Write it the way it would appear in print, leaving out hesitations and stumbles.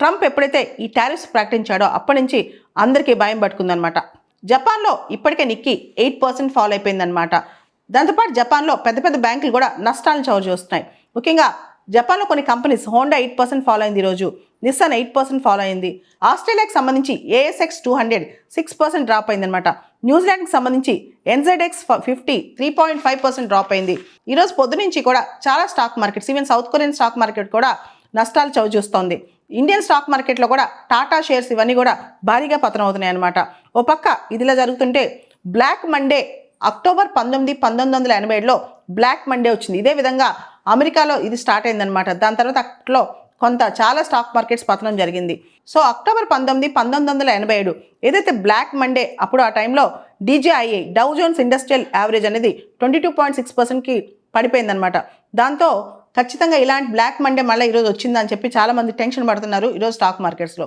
Trump ఎప్పుడైతే ఈ tariffs ప్రకటించాడో అప్పటి నుంచి అందరికీ భయం పట్టుకుందనమాట. జపాన్లో ఇప్పటికే నిక్కీ 8% ఫాలో అయిపోయిందనమాట. దాంతోపాటు జపాన్లో పెద్ద పెద్ద బ్యాంకులు కూడా నష్టాలను చవి చూస్తున్నాయి. ముఖ్యంగా జపాన్లో కొన్ని కంపెనీస్ హోండా 8% ఫాలో అయింది, ఈరోజు నిస్సాన్ 8% ఫాలో అయింది. ఆస్ట్రేలియాకి సంబంధించి ASX 200 6% డ్రాప్ అయిందనమాట. న్యూజిలాండ్కి సంబంధించి NZX 50 3.5% డ్రాప్ అయింది. ఈరోజు పొద్దు నుంచి కూడా చాలా stock markets, even south Korean stock market కూడా నష్టాలు చవి చూస్తోంది. ఇండియన్ స్టాక్ మార్కెట్లో కూడా టాటా షేర్స్ ఇవన్నీ కూడా భారీగా పతనం అవుతున్నాయి అనమాట. ఓ పక్క ఇదిలా జరుగుతుంటే బ్లాక్ మండే అక్టోబర్ 19, 1987లో బ్లాక్ మండే వచ్చింది. ఇదే విధంగా అమెరికాలో ఇది స్టార్ట్ అయిందనమాట. దాని తర్వాత అట్లో చాలా స్టాక్ మార్కెట్స్ పతనం జరిగింది. సో అక్టోబర్ 19, 1987 ఏదైతే బ్లాక్ మండే, అప్పుడు ఆ టైంలో DJIA Dow Jones Industrial Average అనేది 22.6%కి పడిపోయిందనమాట. దాంతో ఖచ్చితంగా ఇలాంటి బ్లాక్ మండే మళ్ళీ ఈరోజు వచ్చిందని చెప్పి చాలామంది టెన్షన్ పడుతున్నారు ఈరోజు స్టాక్ మార్కెట్స్లో.